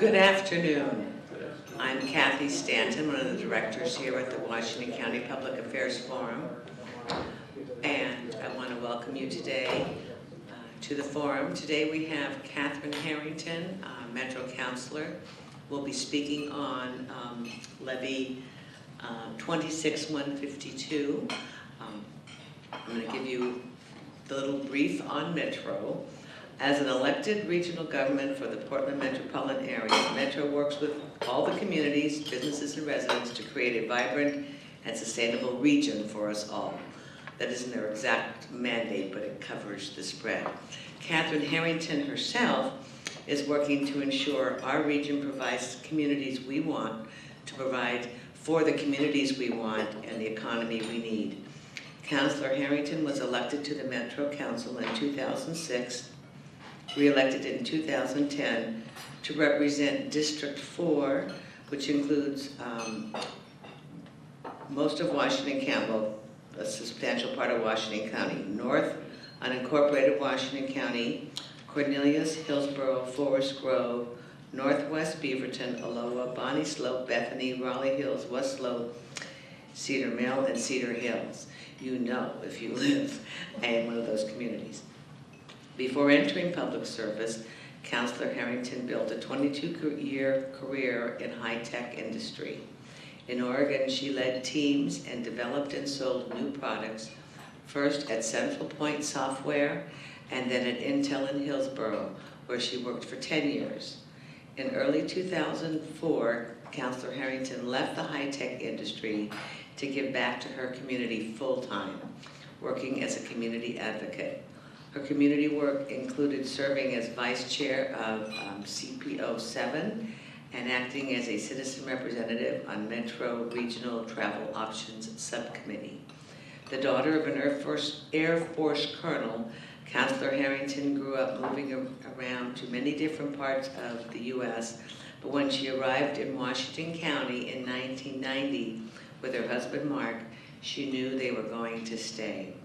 Good afternoon. I'm Kathy Stanton, one of the directors here at the Washington County Public Affairs Forum. And I want to welcome you today to the forum. Today we have Kathryn Harrington, Metro Councilor. We'll be speaking on Levy 26152. I'm going to give you the little brief on Metro. As an elected regional government for the Portland metropolitan area, Metro works with all the communities, businesses, and residents to create a vibrant and sustainable region for us all. That isn't their exact mandate, but it covers the spread. Kathryn Harrington herself is working to ensure our region provides communities we want to provide for the communities we want and the economy we need. Councilor Harrington was elected to the Metro Council in 2006, re-elected in 2010 to represent District 4, which includes most of Washington County, well, a substantial part of Washington County, North, unincorporated Washington County, Cornelius, Hillsborough, Forest Grove, Northwest Beaverton, Aloha, Bonnie Slope, Bethany, Raleigh Hills, West Slope, Cedar Mill, and Cedar Hills. You know if you live in one of those communities. Before entering public service, Councilor Harrington built a 22-year career in high-tech industry. In Oregon, she led teams and developed and sold new products, first at Central Point Software and then at Intel in Hillsborough, where she worked for 10 years. In early 2004, Councilor Harrington left the high-tech industry to give back to her community full-time, working as a community advocate. Her community work included serving as vice chair of CPO 7 and acting as a citizen representative on Metro Regional Travel Options Subcommittee. The daughter of an Air Force colonel, Councilor Harrington grew up moving around to many different parts of the U.S., but when she arrived in Washington County in 1990 with her husband Mark, she knew they were going to stay.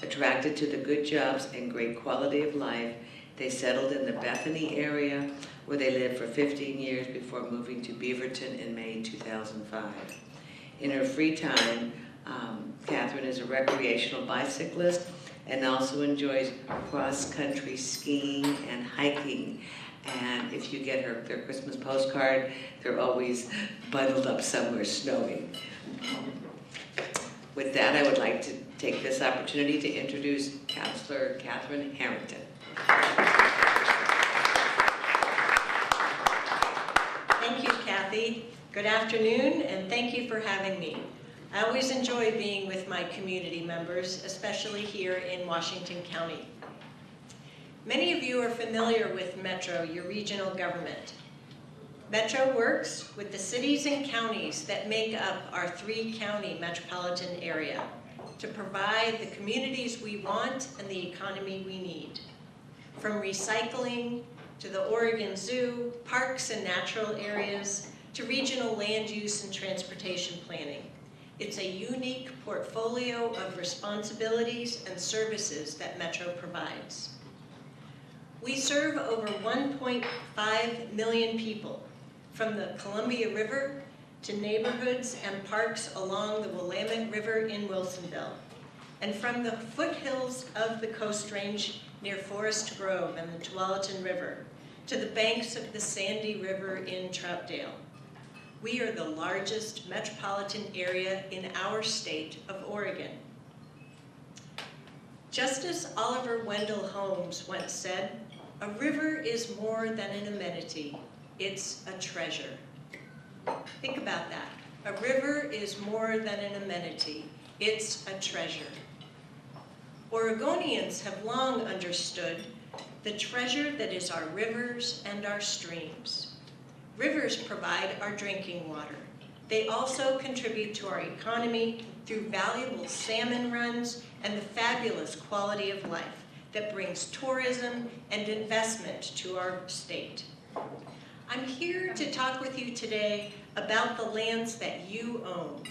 Attracted to the good jobs and great quality of life, they settled in the Bethany area where they lived for 15 years before moving to Beaverton in May 2005. In her free time, Kathryn is a recreational bicyclist and also enjoys cross-country skiing and hiking. And if you get their Christmas postcard, they're always bundled up somewhere snowing. With that, I would like to take this opportunity to introduce Councilor Kathryn Harrington. Thank you, Kathy. Good afternoon, and thank you for having me. I always enjoy being with my community members, especially here in Washington County. Many of you are familiar with Metro, your regional government. Metro works with the cities and counties that make up our 3-county metropolitan area to provide the communities we want and the economy we need. From recycling to the Oregon Zoo, parks and natural areas, to regional land use and transportation planning. It's a unique portfolio of responsibilities and services that Metro provides. We serve over 1.5 million people, from the Columbia River to neighborhoods and parks along the Willamette River in Wilsonville, and from the foothills of the Coast Range near Forest Grove and the Tualatin River to the banks of the Sandy River in Troutdale. We are the largest metropolitan area in our state of Oregon. Justice Oliver Wendell Holmes once said, "A river is more than an amenity. It's a treasure." Think about that. A river is more than an amenity. It's a treasure. Oregonians have long understood the treasure that is our rivers and our streams. Rivers provide our drinking water. They also contribute to our economy through valuable salmon runs and the fabulous quality of life that brings tourism and investment to our state. I'm here to talk with you today about the lands that you own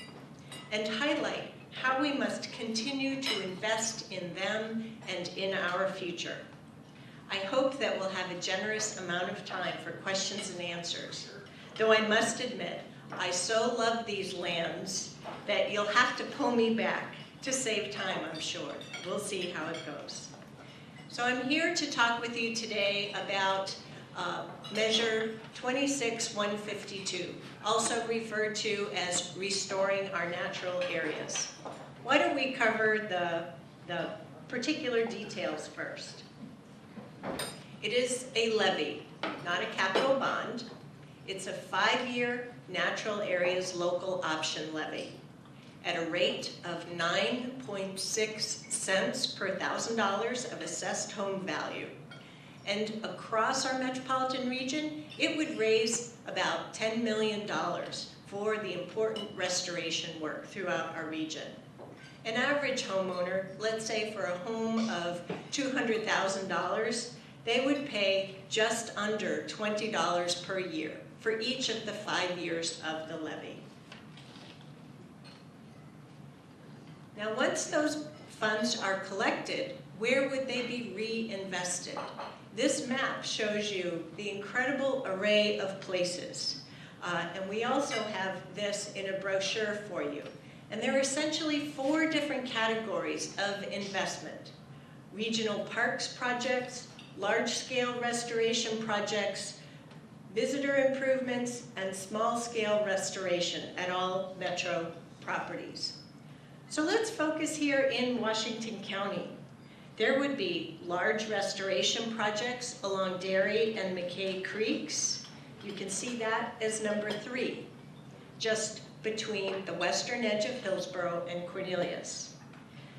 and highlight how we must continue to invest in them and in our future. I hope that we'll have a generous amount of time for questions and answers. Though I must admit, I so love these lands that you'll have to pull me back to save time, I'm sure. We'll see how it goes. So I'm here to talk with you today about Measure 26-152, also referred to as restoring our natural areas. Why don't we cover the particular details first? It is a levy, not a capital bond. It's a 5-year natural areas local option levy at a rate of 9.6 cents per $1,000 of assessed home value. And across our metropolitan region, it would raise about $10 million for the important restoration work throughout our region. An average homeowner, let's say for a home of $200,000, they would pay just under $20 per year for each of the 5 years of the levy. Now, once those funds are collected, where would they be reinvested? This map shows you the incredible array of places. And we also have this in a brochure for you. And there are essentially 4 different categories of investment: regional parks projects, large-scale restoration projects, visitor improvements, and small-scale restoration at all metro properties. So let's focus here in Washington County. There would be large restoration projects along Dairy and McKay Creeks. You can see that as number 3, just between the western edge of Hillsborough and Cornelius.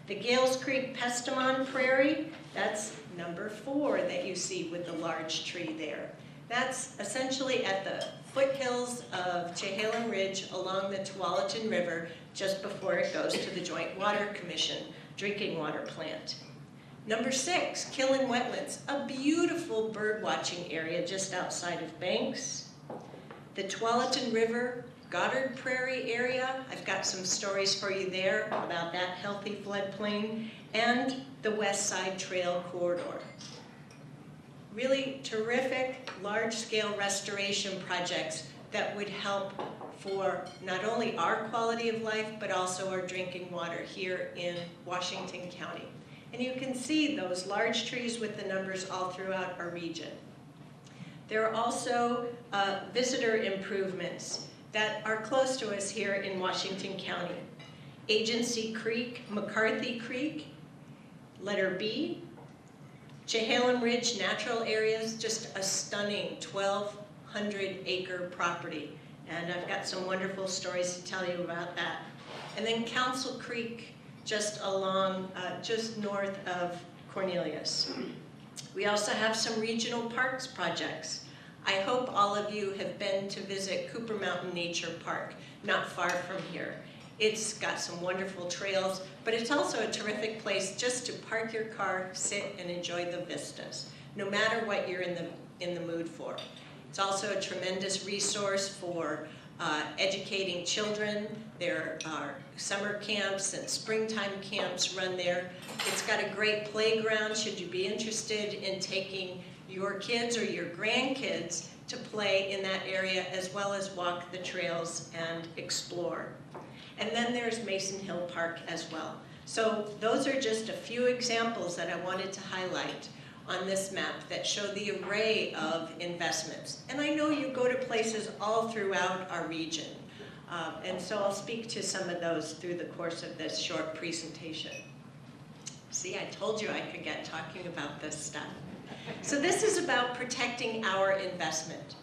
The Gales Creek Pestamon Prairie, that's number 4 that you see with the large tree there. That's essentially at the foothills of Chehalem Ridge along the Tualatin River, just before it goes to the Joint Water Commission drinking water plant. Number 6, Killin Wetlands, a beautiful bird watching area just outside of Banks. The Tualatin River, Goddard Prairie area, I've got some stories for you there about that healthy floodplain, and the West Side Trail Corridor. Really terrific large-scale restoration projects that would help for not only our quality of life, but also our drinking water here in Washington County. And you can see those large trees with the numbers all throughout our region. There are also visitor improvements that are close to us here in Washington County. Agency Creek, McCarthy Creek, letter B. Chehalem Ridge Natural Areas, just a stunning 1,200-acre property. And I've got some wonderful stories to tell you about that. And then Council Creek, just along, just north of Cornelius. We also have some regional parks projects. I hope all of you have been to visit Cooper Mountain Nature Park, not far from here. It's got some wonderful trails, but it's also a terrific place just to park your car, sit, and enjoy the vistas, no matter what you're in the mood for. It's also a tremendous resource for educating children. There are summer camps and springtime camps run there. It's got a great playground should you be interested in taking your kids or your grandkids to play in that area, as well as walk the trails and explore. And then there's Mason Hill Park as well. So those are just a few examples that I wanted to highlight on this map that show the array of investments. And I know you go to places all throughout our region. And so I'll speak to some of those through the course of this short presentation. See, I told you I could get talking about this stuff. So this is about protecting our investment.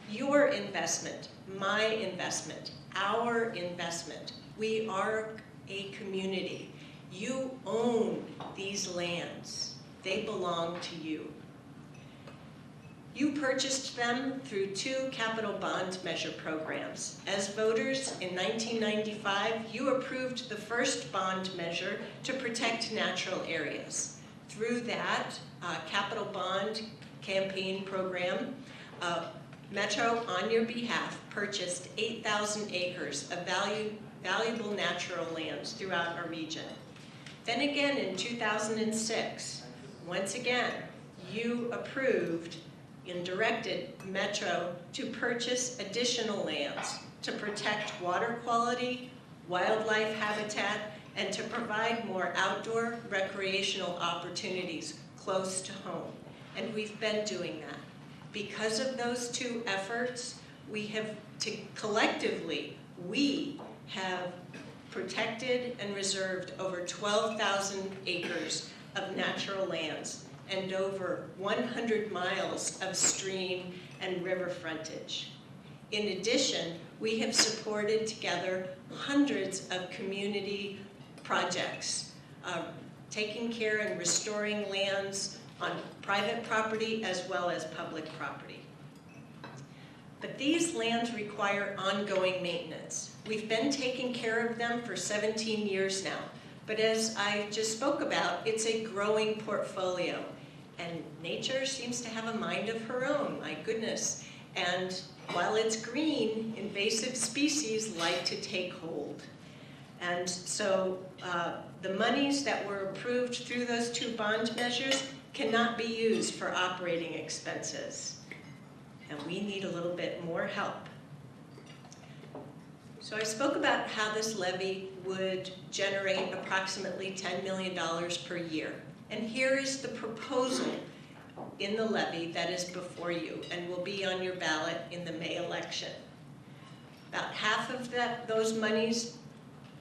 Your investment, my investment, our investment. We are a community. You own these lands. They belong to you. You purchased them through 2 capital bond measure programs. As voters in 1995, you approved the first bond measure to protect natural areas. Through that capital bond campaign program, Metro, on your behalf, purchased 8,000 acres of valuable natural lands throughout our region. Then again in 2006, once again, you approved and directed Metro to purchase additional lands to protect water quality, wildlife habitat, and to provide more outdoor recreational opportunities close to home. And we've been doing that. Because of those two efforts, we have collectively protected and reserved over 12,000 acres of natural lands and over 100 miles of stream and river frontage. In addition, we have supported together hundreds of community projects, taking care and restoring lands on private property as well as public property. But these lands require ongoing maintenance. We've been taking care of them for 17 years now, but as I just spoke about, it's a growing portfolio, and nature seems to have a mind of her own, my goodness. And while it's green, invasive species like to take hold. And so the monies that were approved through those two bond measures cannot be used for operating expenses. And we need a little bit more help. So I spoke about how this levy would generate approximately $10 million per year. And here is the proposal in the levy that is before you and will be on your ballot in the May election. About half of those monies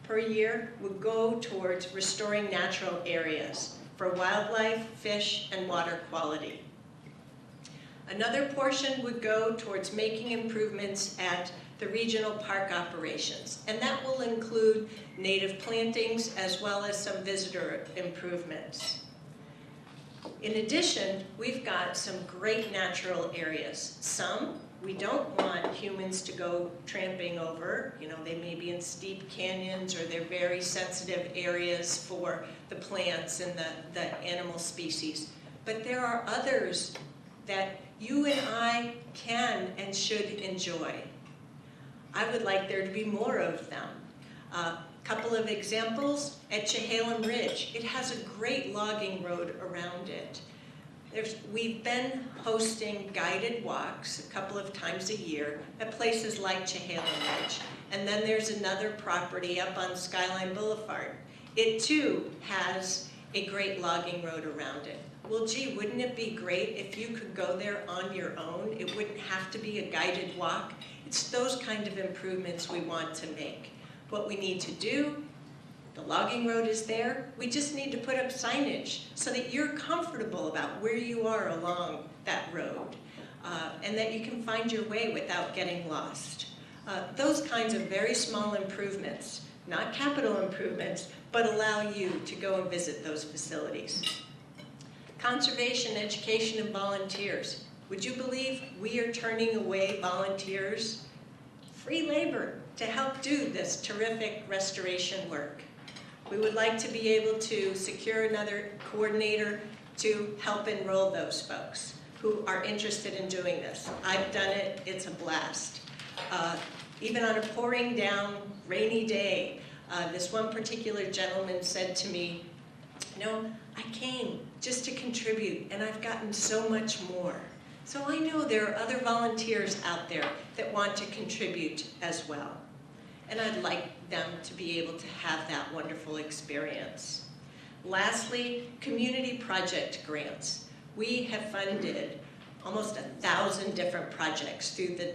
per year would go towards restoring natural areas for wildlife, fish, and water quality. Another portion would go towards making improvements at the regional park operations, and that will include native plantings as well as some visitor improvements. In addition, we've got some great natural areas. Some we don't want humans to go tramping over. You know, they may be in steep canyons or they're very sensitive areas for the plants and the animal species. But there are others that you and I can and should enjoy. I would like there to be more of them. Couple of examples at Chehalem Ridge. It has a great logging road around it. We've been hosting guided walks a couple of times a year at places like Chehalem Ridge. And then there's another property up on Skyline Boulevard. It too has a great logging road around it. Well, gee, wouldn't it be great if you could go there on your own? It wouldn't have to be a guided walk. It's those kind of improvements we want to make. What we need to do, the logging road is there, we just need to put up signage so that you're comfortable about where you are along that road and that you can find your way without getting lost. Those kinds of very small improvements, not capital improvements, but allow you to go and visit those facilities. Conservation, education, and volunteers. Would you believe we are turning away volunteers? Free labor to help do this terrific restoration work. We would like to be able to secure another coordinator to help enroll those folks who are interested in doing this. I've done it, it's a blast. Even on a pouring down rainy day, this one particular gentleman said to me, you know, I came just to contribute and I've gotten so much more. So I know there are other volunteers out there that want to contribute as well. And I'd like them to be able to have that wonderful experience. Lastly, community project grants. We have funded almost 1,000 different projects through the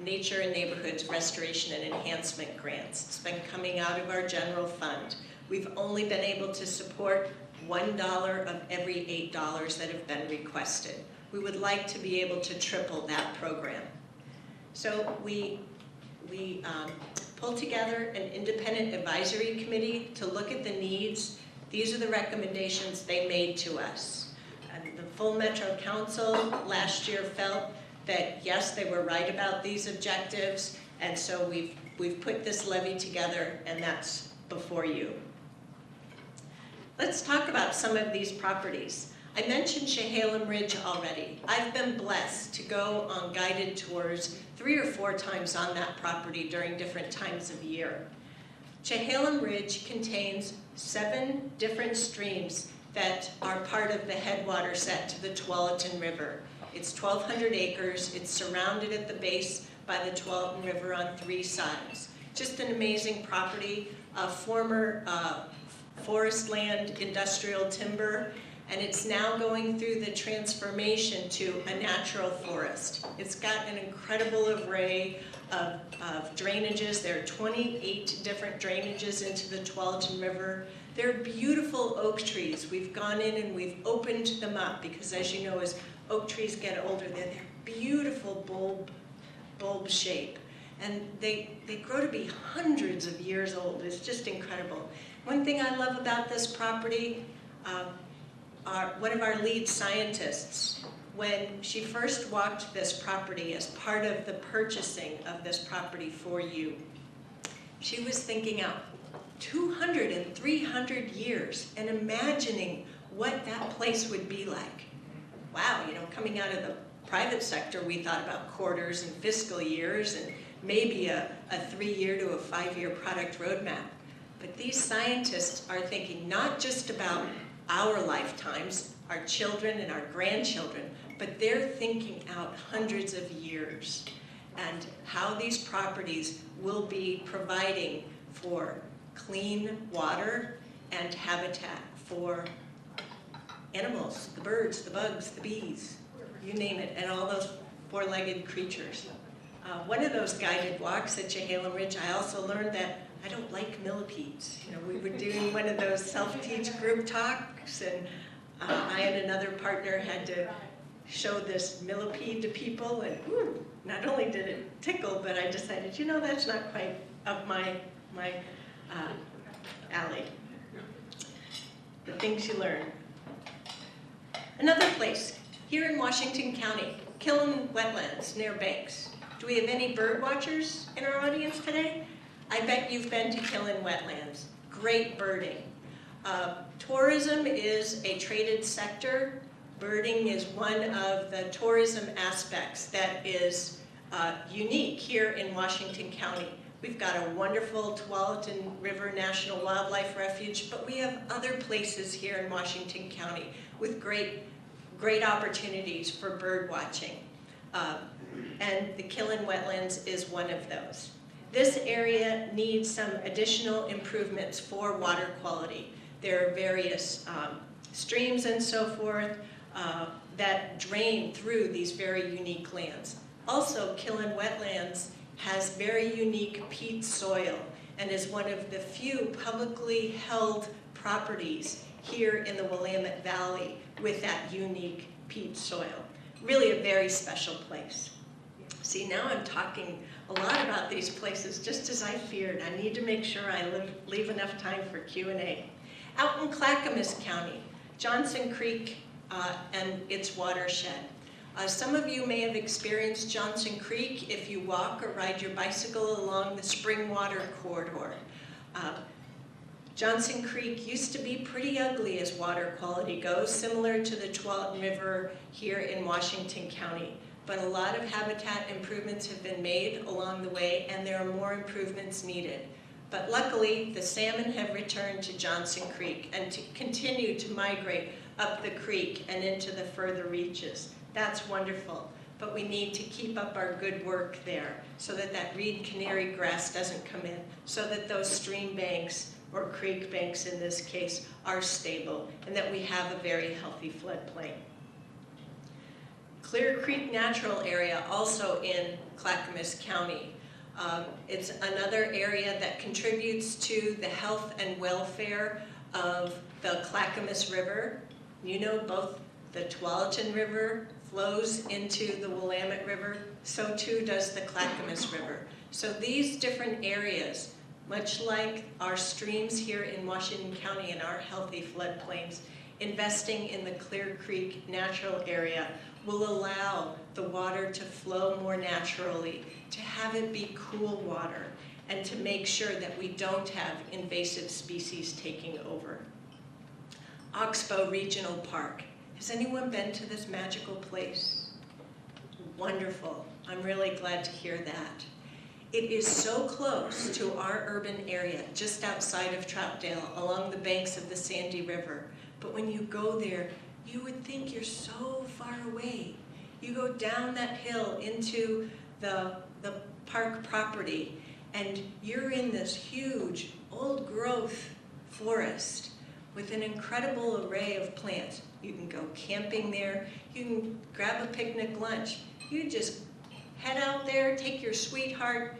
Nature and Neighborhoods Restoration and Enhancement Grants. It's been coming out of our general fund. We've only been able to support $1 of every $8 that have been requested. We would like to be able to triple that program. So we pulled together an independent advisory committee to look at the needs. These are the recommendations they made to us. And the full Metro Council last year felt that yes, they were right about these objectives, and so we've put this levy together, and that's before you. Let's talk about some of these properties. I mentioned Chehalem Ridge already. I've been blessed to go on guided tours 3 or 4 times on that property during different times of year. Chehalem Ridge contains 7 different streams that are part of the headwater set to the Tualatin River. It's 1,200 acres. It's surrounded at the base by the Tualatin River on 3 sides. Just an amazing property, former forest land, industrial timber, and it's now going through the transformation to a natural forest. It's got an incredible array of drainages. There are 28 different drainages into the Tualatin River. They're beautiful oak trees. We've gone in and we've opened them up because, as you know, as oak trees get older, they're beautiful bulb shape. And they grow to be hundreds of years old. It's just incredible. One thing I love about this property, one of our lead scientists, when she first walked this property as part of the purchasing of this property for you, she was thinking out 200 and 300 years and imagining what that place would be like. Wow, you know, coming out of the private sector, we thought about quarters and fiscal years and maybe a 3-year to a 5-year product roadmap. But these scientists are thinking not just about our lifetimes, our children and our grandchildren, but they're thinking out hundreds of years and how these properties will be providing for clean water and habitat for animals, the birds, the bugs, the bees, you name it, and all those 4-legged creatures. One of those guided walks at Chehalem Ridge, I also learned that I don't like millipedes. You know, we were doing one of those self-teach group talks, and I and another partner had to show this millipede to people, and ooh, not only did it tickle, but I decided, you know, that's not quite up my alley. The things you learn. Another place, here in Washington County, Killin Wetlands near Banks. Do we have any bird watchers in our audience today? I bet you've been to Killin Wetlands. Great birding. Tourism is a traded sector. Birding is one of the tourism aspects that is unique here in Washington County. We've got a wonderful Tualatin River National Wildlife Refuge, but we have other places here in Washington County with great opportunities for bird watching. And the Killin Wetlands is one of those. This area needs some additional improvements for water quality. There are various streams and so forth that drain through these very unique lands. Also, Killin Wetlands has very unique peat soil and is one of the few publicly held properties here in the Willamette Valley with that unique peat soil. Really a very special place. See, now I'm talking a lot about these places just as I feared. I need to make sure I leave enough time for Q&A. Out in Clackamas County, Johnson Creek and its watershed. Some of you may have experienced Johnson Creek if you walk or ride your bicycle along the spring water corridor. Johnson Creek used to be pretty ugly as water quality goes, similar to the Tualatin River here in Washington County. But a lot of habitat improvements have been made along the way, and there are more improvements needed. But luckily, the salmon have returned to Johnson Creek and to continue to migrate up the creek and into the further reaches. That's wonderful, but we need to keep up our good work there so that that reed canary grass doesn't come in, so that those stream banks, or creek banks in this case, are stable, and that we have a very healthy floodplain. Clear Creek Natural Area, also in Clackamas County. It's another area that contributes to the health and welfare of the Clackamas River. You know, both the Tualatin River flows into the Willamette River, so too does the Clackamas River. So these different areas, much like our streams here in Washington County and our healthy floodplains, investing in the Clear Creek Natural Area will allow the water to flow more naturally, to have it be cool water, and to make sure that we don't have invasive species taking over. Oxbow Regional Park. Has anyone been to this magical place? Wonderful. I'm really glad to hear that. It is so close to our urban area, just outside of Troutdale, along the banks of the Sandy River. But when you go there, you would think you're so far away. You go down that hill into the park property, and you're in this huge old growth forest with an incredible array of plants. You can go camping there, you can grab a picnic lunch. You just head out there, take your sweetheart,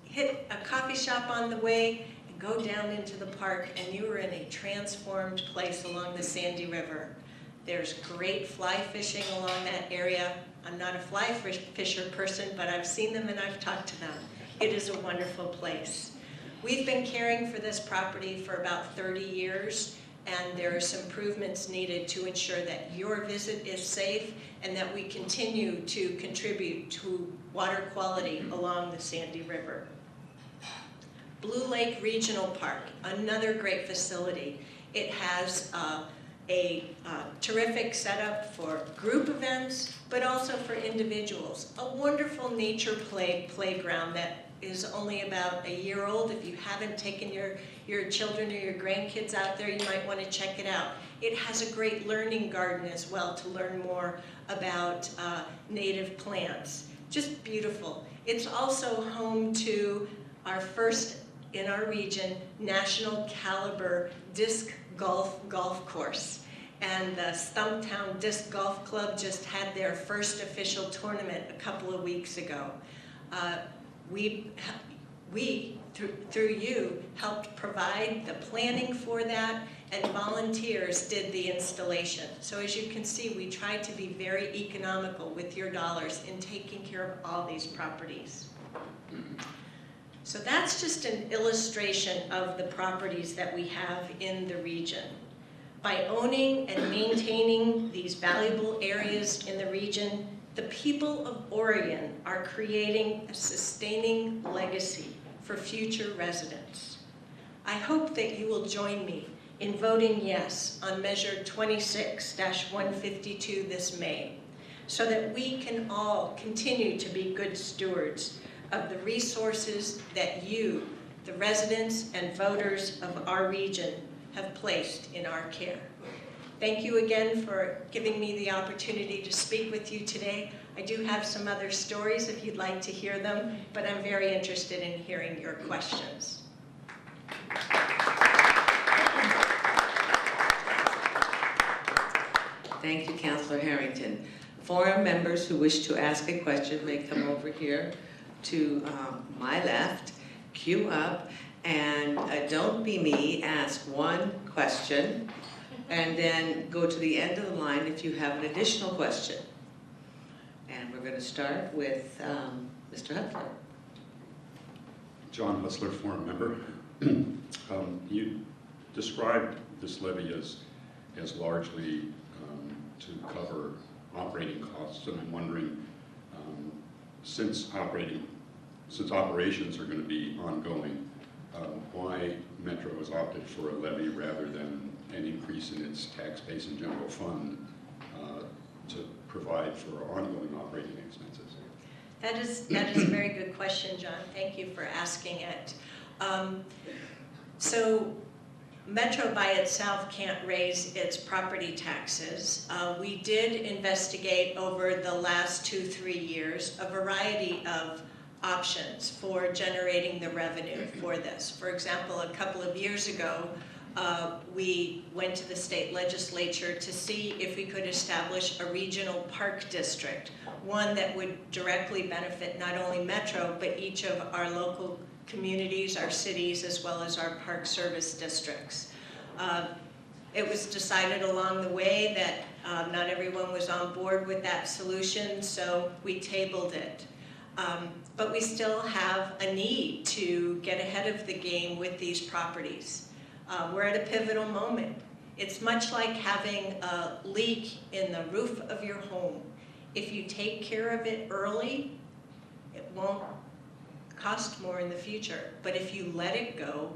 hit a coffee shop on the way, and go down into the park, and you are in a transformed place along the Sandy River. There's great fly fishing along that area. I'm not a fly fisher person, but I've seen them and I've talked to them. It is a wonderful place. We've been caring for this property for about 30 years, and there are some improvements needed to ensure that your visit is safe and that we continue to contribute to water quality along the Sandy River. Blue Lake Regional Park, another great facility. It has a terrific setup for group events, but also for individuals. A wonderful nature playground that is only about a year old. If you haven't taken your children or your grandkids out there, you might want to check it out. It has a great learning garden as well to learn more about native plants. Just beautiful. It's also home to our first, in our region, national caliber disc golf course. And the Stumptown Disc Golf Club just had their first official tournament a couple of weeks ago. We through you, helped provide the planning for that, and volunteers did the installation. So as you can see, we tried to be very economical with your dollars in taking care of all these properties. So that's just an illustration of the properties that we have in the region. By owning and maintaining these valuable areas in the region, the people of Oregon are creating a sustaining legacy for future residents. I hope that you will join me in voting yes on Measure 26-152 this May, so that we can all continue to be good stewards of the resources that you, the residents and voters of our region, have placed in our care. Thank you again for giving me the opportunity to speak with you today. I do have some other stories if you'd like to hear them, but I'm very interested in hearing your questions. Thank you, Councilor Harrington. Forum members who wish to ask a question may come over here to my left, queue up, and don't be me, ask one question, and then go to the end of the line if you have an additional question. And we're going to start with Mr. Hustler. John Hustler, Forum member. You described this levy as largely to cover operating costs, and I'm wondering, since operations are going to be ongoing, why Metro has opted for a levy rather than an increase in its tax base and general fund to provide for ongoing operating expenses? That is a very good question, John. Thank you for asking it. So Metro by itself can't raise its property taxes. We did investigate over the last 2-3 years a variety of options for generating the revenue for this. For example, a couple of years ago, we went to the state legislature to see if we could establish a regional park district, one that would directly benefit not only Metro, but each of our local communities, our cities, as well as our park service districts. It was decided along the way that not everyone was on board with that solution, so we tabled it. But we still have a need to get ahead of the game with these properties. We're at a pivotal moment. It's much like having a leak in the roof of your home. If you take care of it early, it won't cost more in the future. But if you let it go,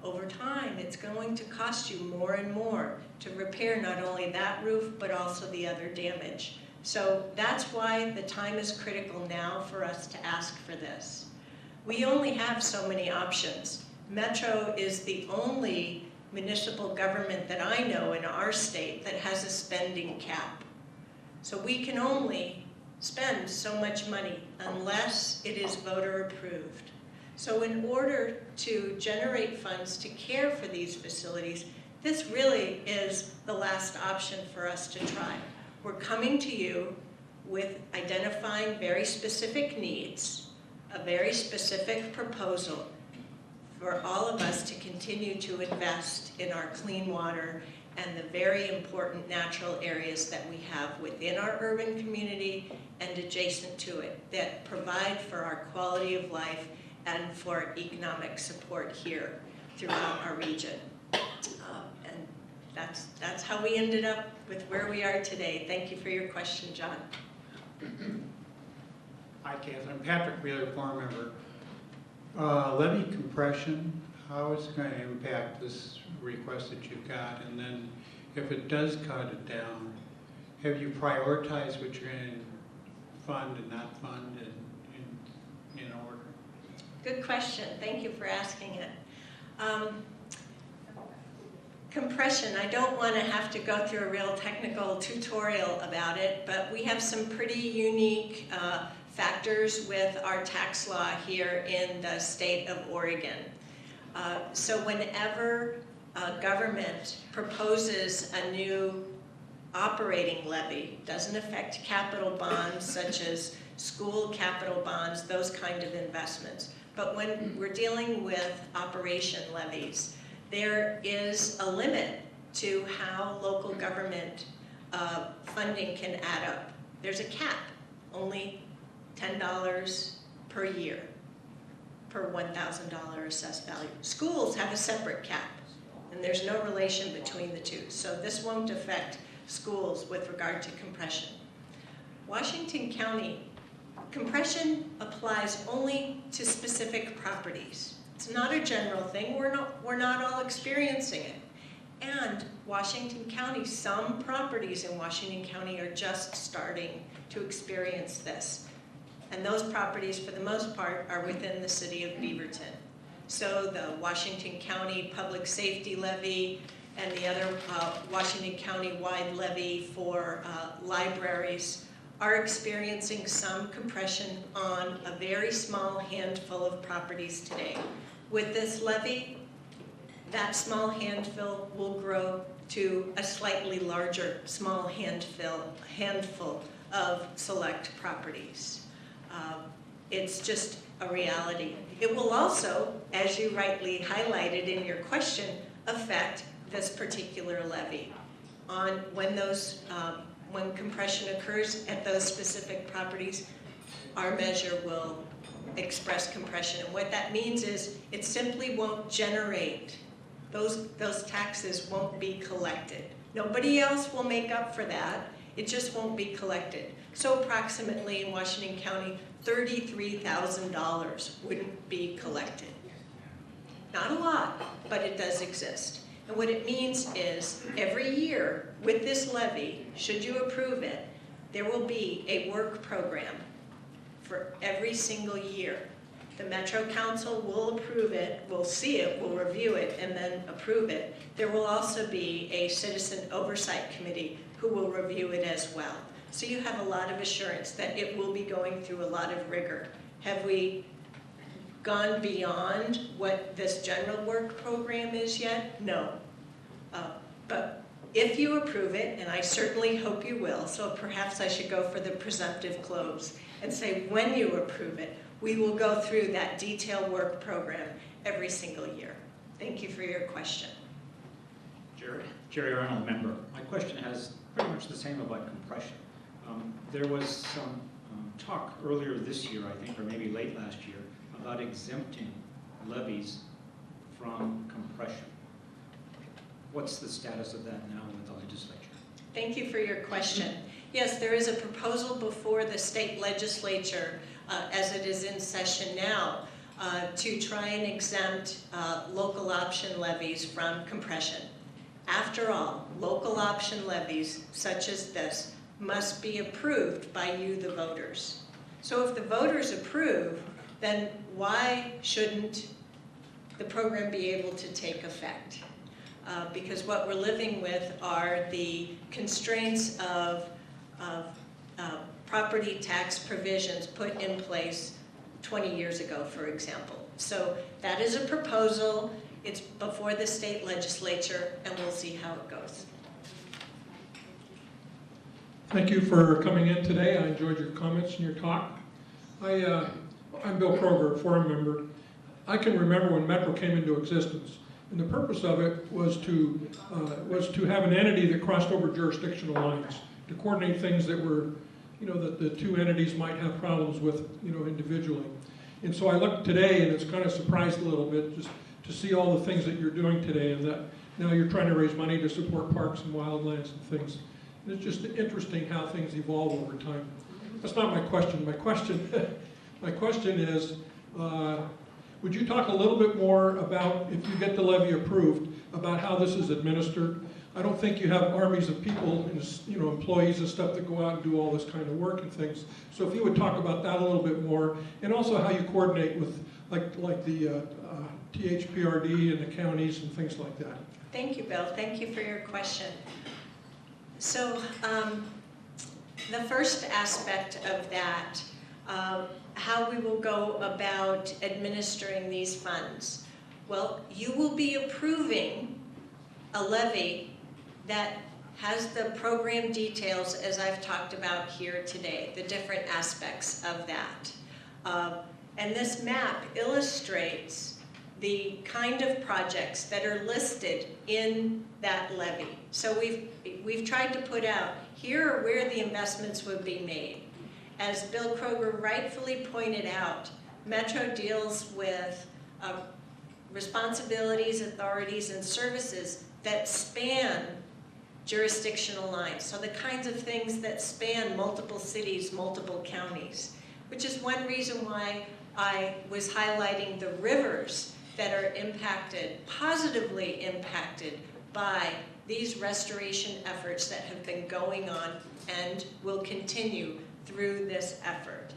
over time, it's going to cost you more and more to repair not only that roof, but also the other damage. So that's why the time is critical now for us to ask for this. We only have so many options. Metro is the only municipal government that I know in our state that has a spending cap. So we can only spend so much money unless it is voter approved. So in order to generate funds to care for these facilities, this really is the last option for us to try. We're coming to you with identifying very specific needs, a very specific proposal for all of us to continue to invest in our clean water and the very important natural areas that we have within our urban community and adjacent to it that provide for our quality of life and for economic support here throughout our region. And that's how we ended up with where we are today. Thank you for your question, John. Hi, Kathy. I'm Patrick Wheeler, farm member. Levy compression, how is it going to impact this request that you've got? And then if it does cut it down, have you prioritized what you're going to fund and not fund in order? Good question. Thank you for asking it. Compression, I don't want to have to go through a real technical tutorial about it, but we have some pretty unique factors with our tax law here in the state of Oregon. So whenever government proposes a new operating levy, doesn't affect capital bonds such as school capital bonds, those kind of investments. But when we're dealing with operation levies, there is a limit to how local government funding can add up. There's a cap, only $10 per year per $1,000 assessed value. Schools have a separate cap, and there's no relation between the two. So this won't affect schools with regard to compression. Washington County, compression applies only to specific properties. It's not a general thing. We're not all experiencing it. And Washington County, some properties in Washington County are just starting to experience this. And those properties, for the most part, are within the city of Beaverton. So the Washington County Public Safety Levy and the other Washington County-wide levy for libraries are experiencing some compression on a very small handful of properties today. With this levy, that small handful will grow to a slightly larger small handful of select properties. It's just a reality. It will also, as you rightly highlighted in your question, affect this particular levy on when when compression occurs at those specific properties. Our measure will express compression, and what that means is it simply won't generate, those taxes won't be collected. Nobody else will make up for that. It just won't be collected. So approximately in Washington County, $33,000 wouldn't be collected. Not a lot, but it does exist. And what it means is every year with this levy, should you approve it, there will be a work program for every single year. The Metro Council will approve it, will see it, will review it, and then approve it. There will also be a citizen oversight committee who will review it as well. So you have a lot of assurance that it will be going through a lot of rigor. Have we gone beyond what this general work program is yet? No. But if you approve it, and I certainly hope you will, so perhaps I should go for the presumptive close and say when you approve it, we will go through that detailed work program every single year. Thank you for your question. Jerry Arnold, member. My question has pretty much the same about compression. There was some talk earlier this year, I think, or maybe late last year, about exempting levies from compression. What's the status of that now with the legislature? Thank you for your question. Yes, there is a proposal before the state legislature, as it is in session now, to try and exempt local option levies from compression. After all, local option levies such as this must be approved by you, the voters. So if the voters approve, then why shouldn't the program be able to take effect? because what we're living with are the constraints of property tax provisions put in place 20 years ago, for example. So that is a proposal. It's before the state legislature, and we'll see how it goes. Thank you for coming in today. I enjoyed your comments and your talk. I'm Bill Kroger, forum member. I can remember when Metro came into existence, and the purpose of it was to have an entity that crossed over jurisdictional lines, to coordinate things that were, that the two entities might have problems with, individually. And so I looked today, and it's kind of surprised a little bit just to see all the things that you're doing today, and that now you're trying to raise money to support parks and wildlands and things. And it's just interesting how things evolve over time. That's not my question. My question is, would you talk a little bit more about, if you get the levy approved, about how this is administered? I don't think you have armies of people, and, employees and stuff that go out and do all this kind of work and things. So if you would talk about that a little bit more, and also how you coordinate with, like the THPRD and the counties and things like that. Thank you, Bill. Thank you for your question. So the first aspect of that, how we will go about administering these funds. Well, you will be approving a levy that has the program details as I've talked about here today, the different aspects of that. And this map illustrates the kind of projects that are listed in that levy. So we've tried to put out, here are where the investments would be made. As Bill Kroger rightfully pointed out, Metro deals with responsibilities, authorities, and services that span jurisdictional lines. So the kinds of things that span multiple cities, multiple counties, which is one reason why I was highlighting the rivers that are impacted, positively impacted by these restoration efforts that have been going on and will continue through this effort.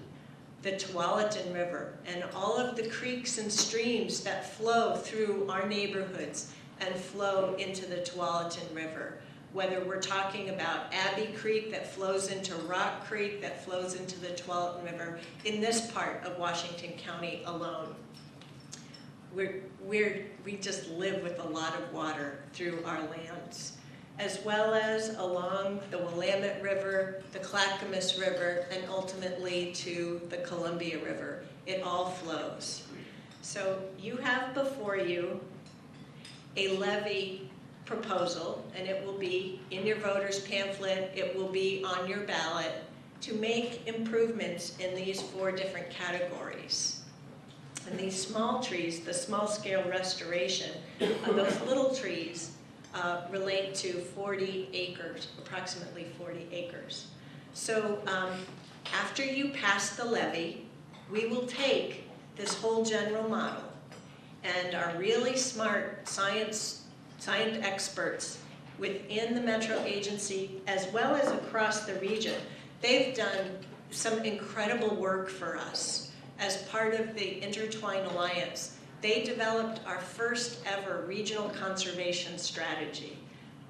The Tualatin River and all of the creeks and streams that flow through our neighborhoods and flow into the Tualatin River. Whether we're talking about Abbey Creek that flows into Rock Creek that flows into the Tualatin River in this part of Washington County alone. We just live with a lot of water through our lands, as well as along the Willamette River, the Clackamas River, and ultimately to the Columbia River. It all flows. So you have before you a levy proposal, and it will be in your voter's pamphlet, it will be on your ballot, to make improvements in these 4 different categories. And these small trees, the small scale restoration, those little trees relate to 40 acres, approximately 40 acres. So after you pass the levy, we will take this whole general model, and our really smart science experts within the Metro agency, as well as across the region, they've done some incredible work for us. As part of the Intertwine Alliance, they developed our first ever regional conservation strategy.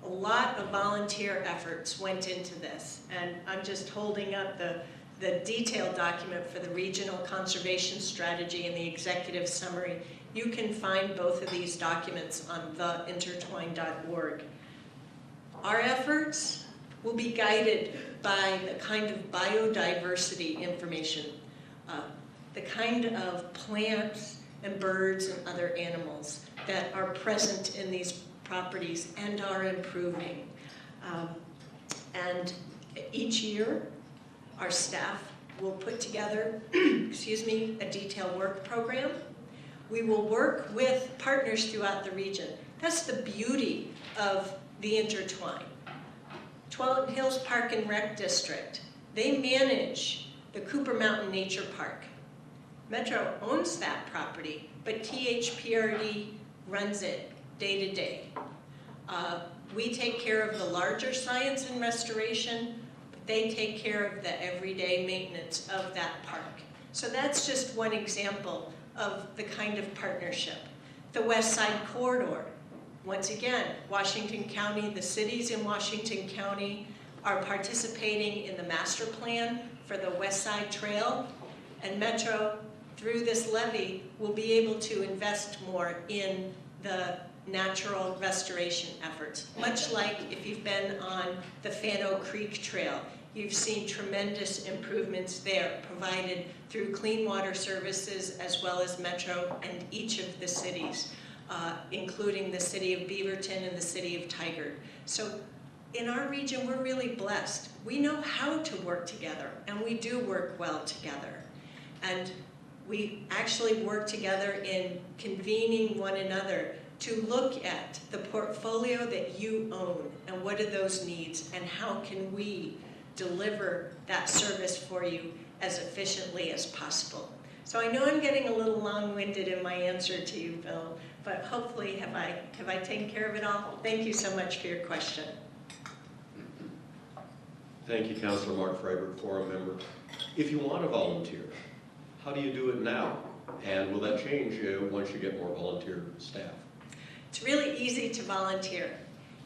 A lot of volunteer efforts went into this, and I'm just holding up the detailed document for the regional conservation strategy and the executive summary. You can find both of these documents on theintertwine.org. Our efforts will be guided by the kind of biodiversity information, the kind of plants and birds and other animals that are present in these properties and are improving. And each year, our staff will put together, a detailed work program. We will work with partners throughout the region. That's the beauty of the Intertwine. Tualatin Hills Park and Rec District, they manage the Cooper Mountain Nature Park. Metro owns that property, but THPRD runs it day to day. We take care of the larger science and restoration, but they take care of the everyday maintenance of that park. So that's just one example of the kind of partnership. The West Side Corridor. Once again, Washington County, the cities in Washington County are participating in the master plan for the West Side Trail, and Metro, through this levy, will be able to invest more in the natural restoration efforts. Much like if you've been on the Fano Creek Trail, you've seen tremendous improvements there provided through Clean Water Services as well as Metro and each of the cities, including the city of Beaverton and the city of Tigard. So in our region, we're really blessed. We know how to work together, and we do work well together. And we actually work together in convening one another to look at the portfolio that you own and what are those needs and how can we deliver that service for you as efficiently as possible. So I know I'm getting a little long-winded in my answer to you, Bill, but hopefully have I taken care of it all? Thank you so much for your question. Thank you, Councilor Mark Freiberg, Forum member. If you want to volunteer, how do you do it now? And will that change once you get more volunteer staff? It's really easy to volunteer.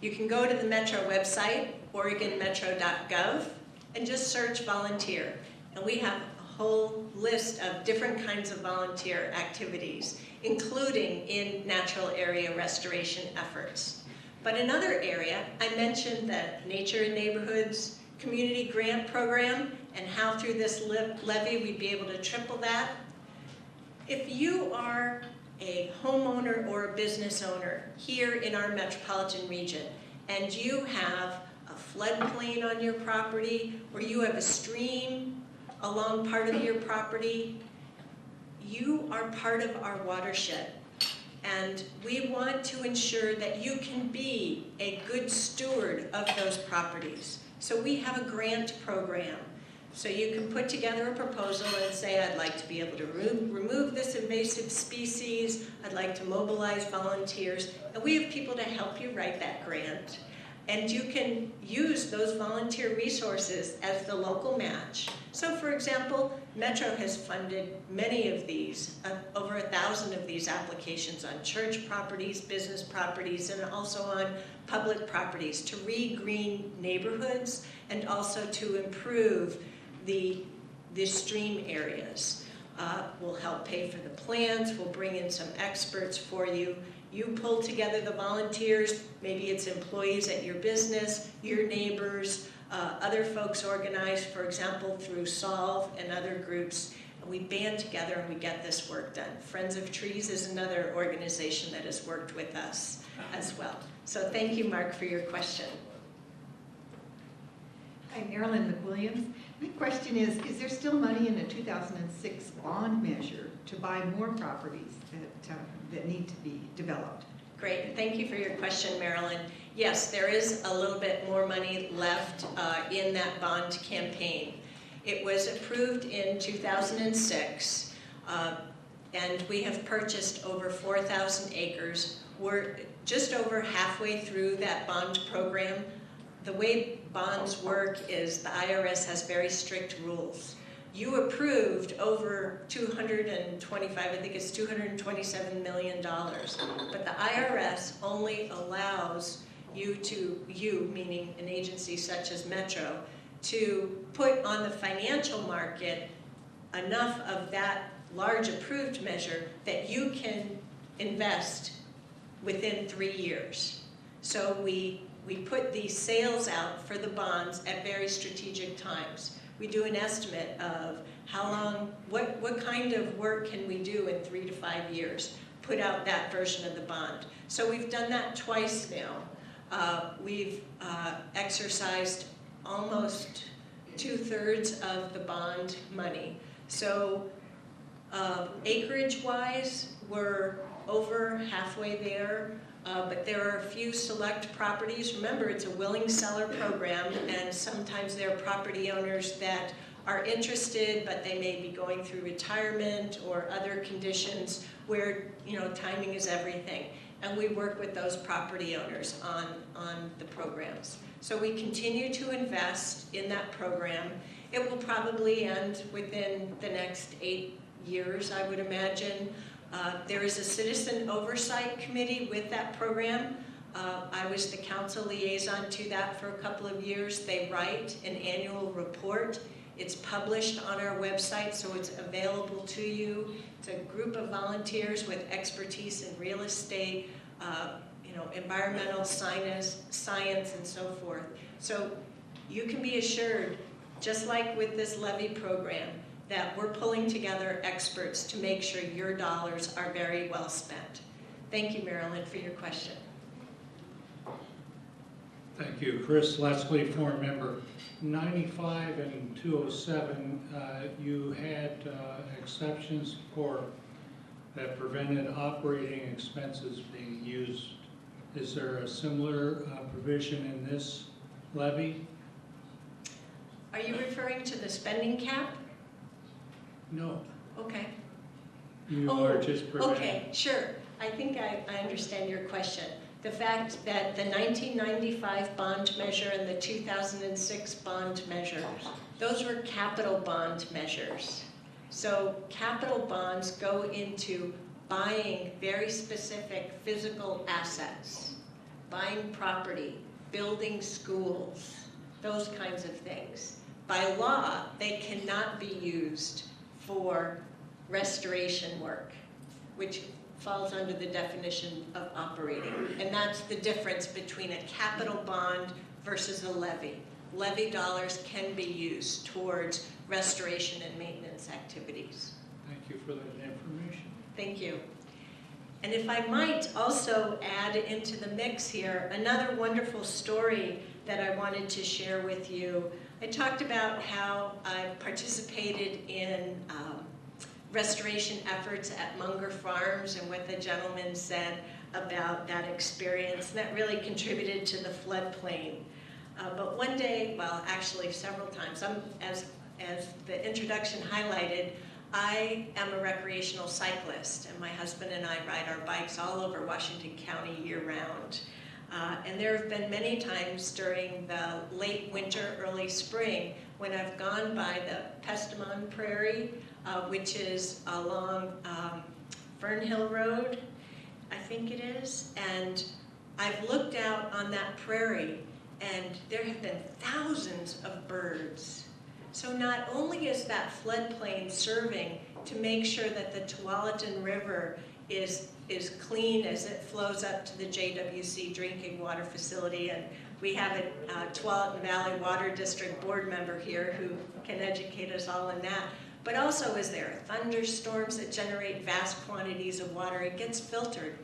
You can go to the Metro website, oregonmetro.gov, and just search volunteer. And we have a whole list of different kinds of volunteer activities, including in natural area restoration efforts. But another area, I mentioned the Nature in Neighborhoods Community Grant Program and how through this levy we'd be able to triple that. If you are a homeowner or a business owner here in our metropolitan region and you have a floodplain on your property or you have a stream along part of your property, you are part of our watershed. And we want to ensure that you can be a good steward of those properties. So we have a grant program. So you can put together a proposal and say, I'd like to be able to remove this invasive species, I'd like to mobilize volunteers, and we have people to help you write that grant. And you can use those volunteer resources as the local match. So for example, Metro has funded many of these, over 1,000 of these applications on church properties, business properties, and also on public properties to re-green neighborhoods and also to improve the stream areas. We'll help pay for the plans, we'll bring in some experts for you. You pull together the volunteers, maybe it's employees at your business, your neighbors, other folks organized, for example, through Solve and other groups, and we band together and we get this work done. Friends of Trees is another organization that has worked with us as well. So thank you, Mark, for your question. Hi, Marilyn McWilliams. My question is there still money in the 2006 bond measure to buy more properties that need to be developed? Great, thank you for your question, Marilyn. Yes, there is a little bit more money left in that bond campaign. It was approved in 2006, and we have purchased over 4,000 acres. We're just over halfway through that bond program. The way bonds work is the IRS has very strict rules. You approved over 225, I think it's $227 million, but the IRS only allows you, meaning an agency such as Metro, to put on the financial market enough of that large approved measure that you can invest within 3 years. So we put these sales out for the bonds at very strategic times. We do an estimate of how long, what kind of work can we do in 3 to 5 years, put out that version of the bond. So we've done that twice now. We've exercised almost 2/3 of the bond money. So acreage-wise, we're over halfway there. But there are a few select properties. Remember, it's a willing seller program, and sometimes there are property owners that are interested, but they may be going through retirement or other conditions where, timing is everything. And we work with those property owners on the programs. So we continue to invest in that program. It will probably end within the next 8 years, I would imagine. There is a citizen oversight committee with that program. I was the council liaison to that for a couple of years. They write an annual report. It's published on our website, so it's available to you. It's a group of volunteers with expertise in real estate, environmental science, and so forth. So you can be assured, just like with this levy program, that we're pulling together experts to make sure your dollars are very well spent. Thank you, Marilyn, for your question. Thank you. Chris Leslie, forum member. 95 and 207, you had exceptions for that prevented operating expenses being used. Is there a similar provision in this levy? Are you referring to the spending cap? No. Okay. You are just preventing. Okay, sure. I think I understand your question. The fact that the 1995 bond measure and the 2006 bond measure, those were capital bond measures. So capital bonds go into buying very specific physical assets, buying property, building schools, those kinds of things. By law, they cannot be used for restoration work, which falls under the definition of operating. And that's the difference between a capital bond versus a levy. Levy dollars can be used towards restoration and maintenance activities. Thank you for that information. Thank you. And if I might also add into the mix here, another wonderful story that I wanted to share with you. I talked about how I participated in restoration efforts at Munger Farms and what the gentleman said about that experience. That really contributed to the floodplain. But one day, well, actually several times, as the introduction highlighted, I am a recreational cyclist, and my husband and I ride our bikes all over Washington County year-round. And there have been many times during the late winter, early spring, when I've gone by the Pestamon Prairie, which is along Fern Hill Road, I think it is, and I've looked out on that prairie, and there have been thousands of birds. So not only is that floodplain serving to make sure that the Tualatin River is clean as it flows up to the JWC drinking water facility, and we have a Tualatin Valley Water District board member here who can educate us all on that. But also, as there are thunderstorms that generate vast quantities of water, it gets filtered.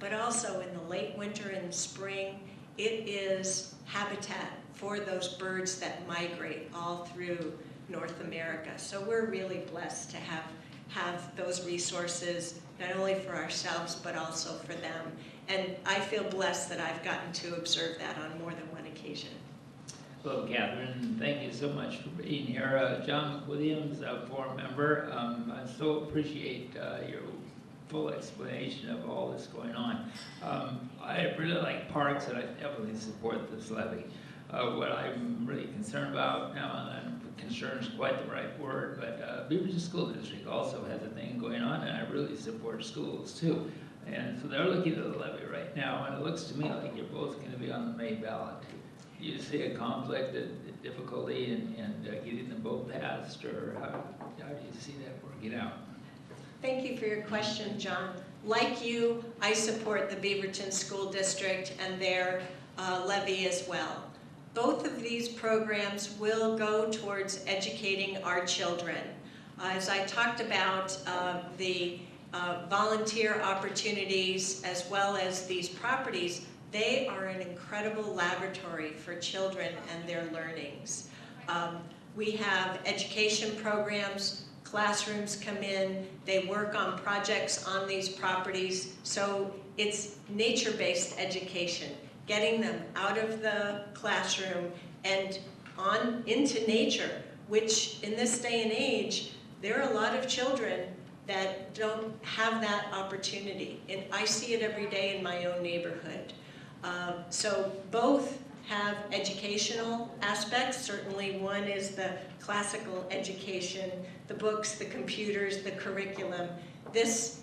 But also in the late winter and spring, it is habitat for those birds that migrate all through North America. So we're really blessed to have those resources, not only for ourselves, but also for them. And I feel blessed that I've gotten to observe that on more than one occasion. Hello, Catherine. Thank you so much for being here. John McWilliams, a forum member. I so appreciate your full explanation of all this going on. I really like parks, and I definitely support this levy. What I'm really concerned about now, and concern is quite the right word, but Beaverton School District also has a thing going on, and I really support schools too. And so they're looking at the levy right now, and it looks to me like you're both going to be on the May ballot. Do you see a conflict, a difficulty in getting them both passed, or how do you see that working out? Thank you for your question, John. Like you, I support the Beaverton School District and their levy as well. Both of these programs will go towards educating our children. As I talked about the volunteer opportunities as well as these properties, they are an incredible laboratory for children and their learnings. We have education programs, classrooms come in, they work on projects on these properties, so it's nature-based education, getting them out of the classroom and on into nature, which in this day and age, there are a lot of children that don't have that opportunity. And I see it every day in my own neighborhood. So both have educational aspects. Certainly one is the classical education, the books, the computers, the curriculum. This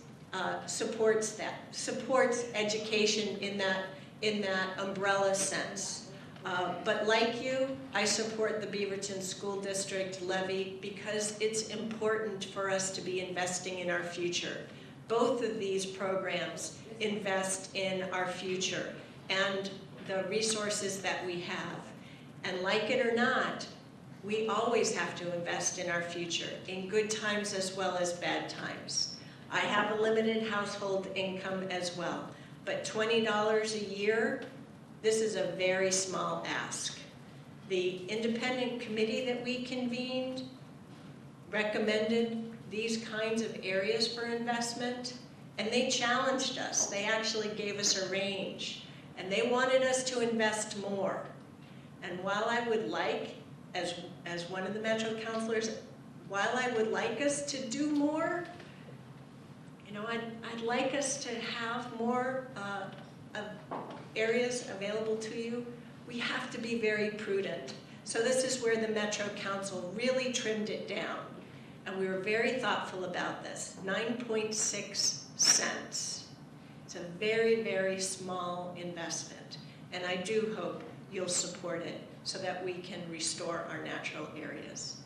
supports that, supports education in in that umbrella sense. But like you, I support the Beaverton School District levy because it's important for us to be investing in our future. Both of these programs invest in our future and the resources that we have. And like it or not, we always have to invest in our future, in good times as well as bad times. I have a limited household income as well, but $20 a year, this is a very small ask. The independent committee that we convened recommended these kinds of areas for investment, and they challenged us. They actually gave us a range, and they wanted us to invest more. And while I would like, as one of the Metro councilors, while I would like us to do more, you know, I'd like us to have more areas available to you. We have to be very prudent. So this is where the Metro Council really trimmed it down. And we were very thoughtful about this, 9.6 cents. It's a very, very small investment. And I do hope you'll support it so that we can restore our natural areas.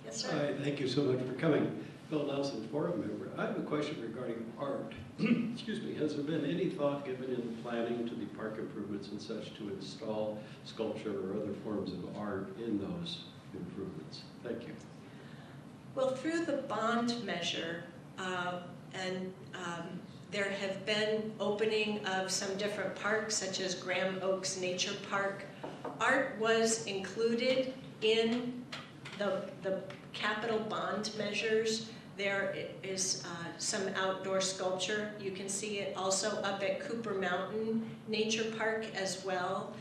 Yes, sir. Hi, thank you so much for coming. Bill Nelson, forum member. I have a question regarding art. Excuse me, has there been any thought given in planning to the park improvements and such to install sculpture or other forms of art in those improvements? Thank you. Well, through the bond measure, there have been opening of some different parks, such as Graham Oaks Nature Park. Art was included in the capital bond measures. There is some outdoor sculpture. You can see it also up at Cooper Mountain Nature Park as well.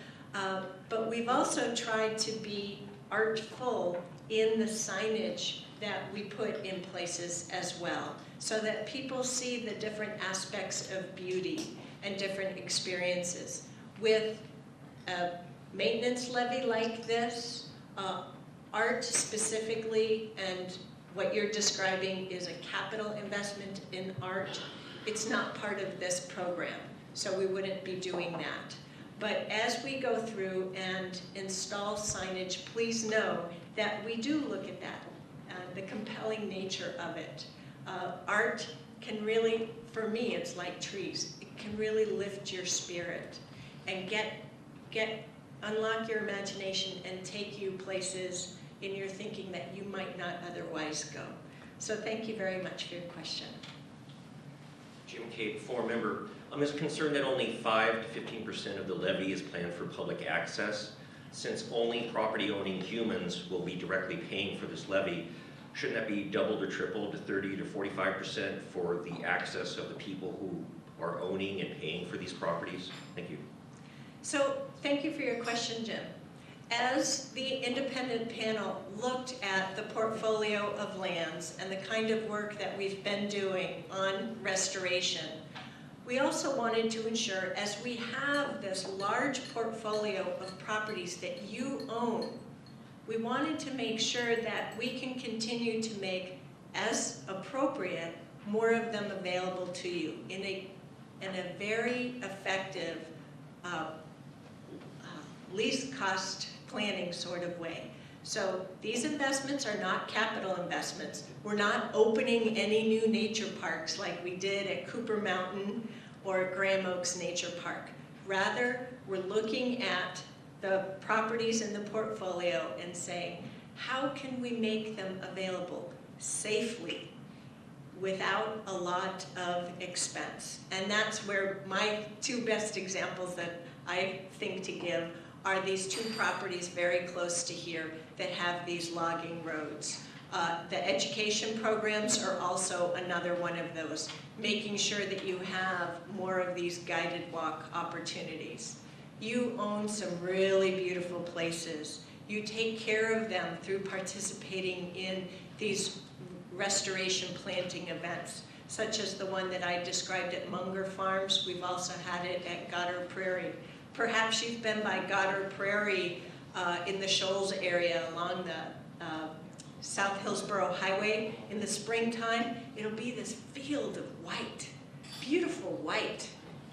But we've also tried to be artful in the signage that we put in places as well, so that people see the different aspects of beauty and different experiences. With a maintenance levy like this, art specifically, and what you're describing is a capital investment in art. It's not part of this program, so we wouldn't be doing that. But as we go through and install signage, please know that we do look at that, the compelling nature of it. Art can really, for me, it's like trees. It can really lift your spirit and unlock your imagination and take you places in your thinking that you might not otherwise go. So thank you very much for your question. Jim Cade, forum member. I'm as concerned that only 5 to 15% of the levy is planned for public access. Since only property-owning humans will be directly paying for this levy, shouldn't that be doubled or tripled to 30 to 45% for the access of the people who are owning and paying for these properties? Thank you. So thank you for your question, Jim. As the independent panel looked at the portfolio of lands and the kind of work that we've been doing on restoration, we also wanted to ensure, as we have this large portfolio of properties that you own, we wanted to make sure that we can continue to make, as appropriate, more of them available to you in a very effective, least cost planning sort of way. So these investments are not capital investments. We're not opening any new nature parks like we did at Cooper Mountain or Graham Oaks Nature Park. Rather, we're looking at the properties in the portfolio and saying, how can we make them available safely without a lot of expense? And that's where my two best examples that I think to give are these two properties very close to here that have these logging roads. The education programs are also another one of those, making sure that you have more of these guided walk opportunities. You own some really beautiful places. You take care of them through participating in these restoration planting events, such as the one that I described at Munger Farms. We've also had it at Goddard Prairie. Perhaps you've been by Goddard Prairie in the Shoals area along the South Hillsborough Highway. In the springtime, it'll be this field of white, beautiful white.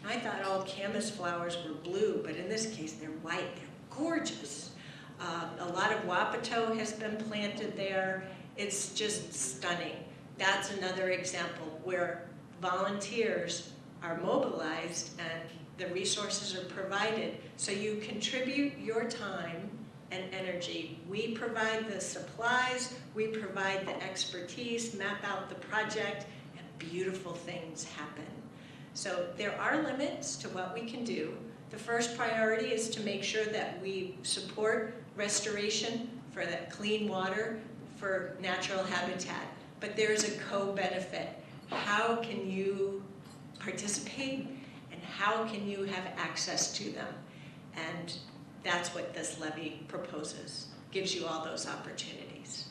I thought all camas flowers were blue, but in this case they're white. They're gorgeous. A lot of wapato has been planted there. It's just stunning. That's another example where volunteers are mobilized and the resources are provided. So you contribute your time and energy. We provide the supplies, we provide the expertise, map out the project, and beautiful things happen. So there are limits to what we can do. The first priority is to make sure that we support restoration for that clean water, for natural habitat. But there's a co-benefit. How can you participate and how can you have access to them? And that's what this levy proposes. Gives you all those opportunities.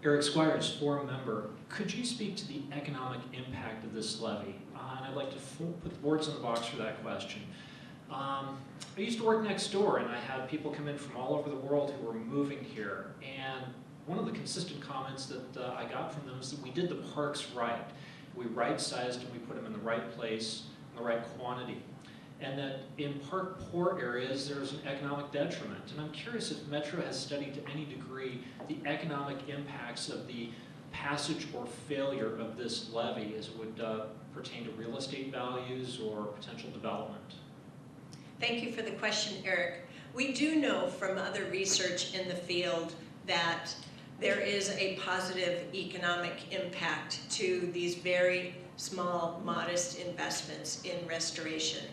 Eric Squires, forum member, could you speak to the economic impact of this levy? And I'd like to put the words in the box for that question. I used to work next door, and I had people come in from all over the world who were moving here. And one of the consistent comments that I got from them is that we did the parks right. We right-sized and we put them in the right place, in the right quantity. And that in park poor areas, there's an economic detriment. And I'm curious if Metro has studied to any degree the economic impacts of the passage or failure of this levy as it would pertain to real estate values or potential development. Thank you for the question, Eric. We do know from other research in the field that there is a positive economic impact to these very small, modest investments in restoration.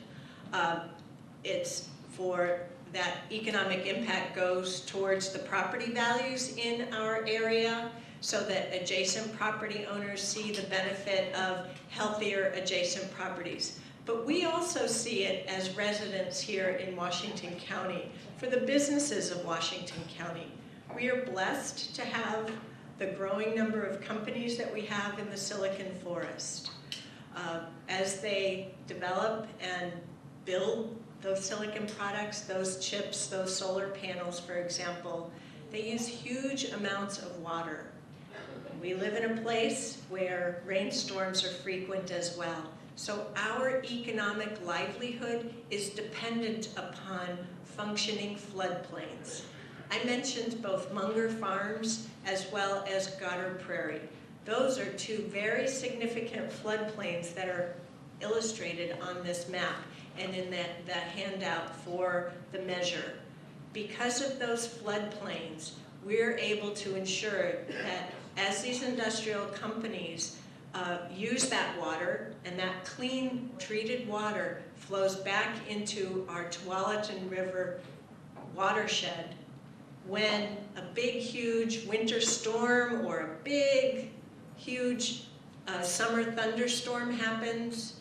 It's for that economic impact goes towards the property values in our area so that adjacent property owners see the benefit of healthier adjacent properties. But we also see it as residents here in Washington County, for the businesses of Washington County. We are blessed to have the growing number of companies that we have in the Silicon Forest. As they develop and build those silicon products, those chips, those solar panels, for example, they use huge amounts of water. We live in a place where rainstorms are frequent as well. So our economic livelihood is dependent upon functioning floodplains. I mentioned both Munger Farms as well as Goddard Prairie. Those are two very significant floodplains that are illustrated on this map and in that handout for the measure. Because of those floodplains, we're able to ensure that as these industrial companies use that water, and that clean, treated water flows back into our Tualatin River watershed, when a big, huge winter storm or a big, huge summer thunderstorm happens,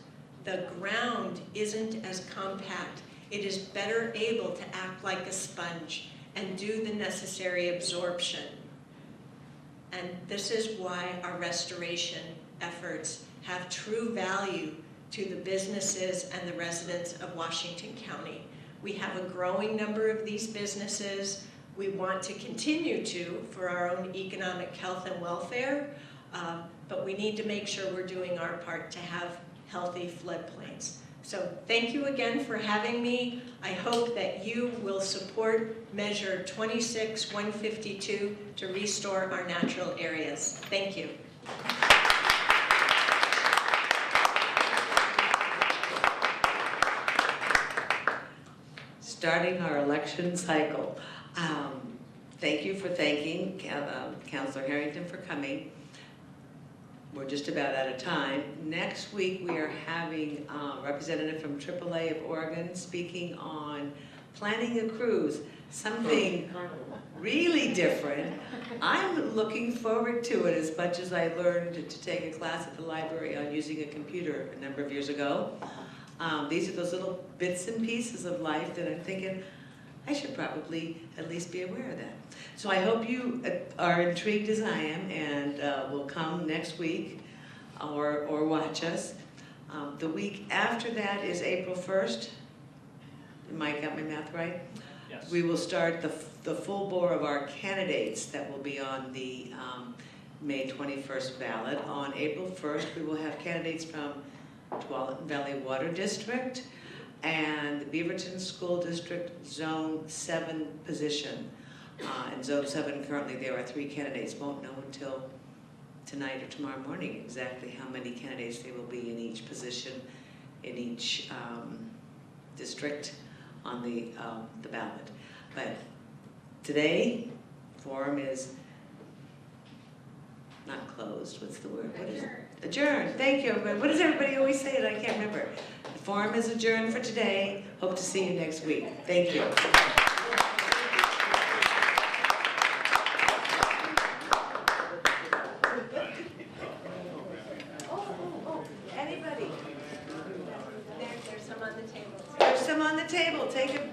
the ground isn't as compact. It is better able to act like a sponge and do the necessary absorption. And this is why our restoration efforts have true value to the businesses and the residents of Washington County. We have a growing number of these businesses. We want to continue to for our own economic health and welfare, but we need to make sure we're doing our part to have healthy floodplains. So thank you again for having me. I hope that you will support Measure 26-152 to restore our natural areas. Thank you. Starting our election cycle. Thank you for thanking Councilor Harrington for coming. We're just about out of time. Next week we are having a representative from AAA of Oregon speaking on planning a cruise, something really different. I'm looking forward to it as much as I learned to take a class at the library on using a computer a number of years ago. These are those little bits and pieces of life that I'm thinking, I should probably at least be aware of that. So I hope you are intrigued as I am and will come next week or watch us. The week after that is April 1st. Mike, got my math right? Yes. We will start the full bore of our candidates that will be on the May 21st ballot. On April 1st, we will have candidates from Tualatin Valley Water District, and the Beaverton School District Zone 7 position. In Zone 7, currently there are 3 candidates. Won't know until tonight or tomorrow morning exactly how many candidates there will be in each position, in each district on the ballot. But today, forum is not closed. What's the word? What is it? Adjourned. Thank you, everybody. What does everybody always say that I can't remember? The forum is adjourned for today. Hope to see you next week. Thank you. Anybody? There's some on the table. There's some on the table. Take a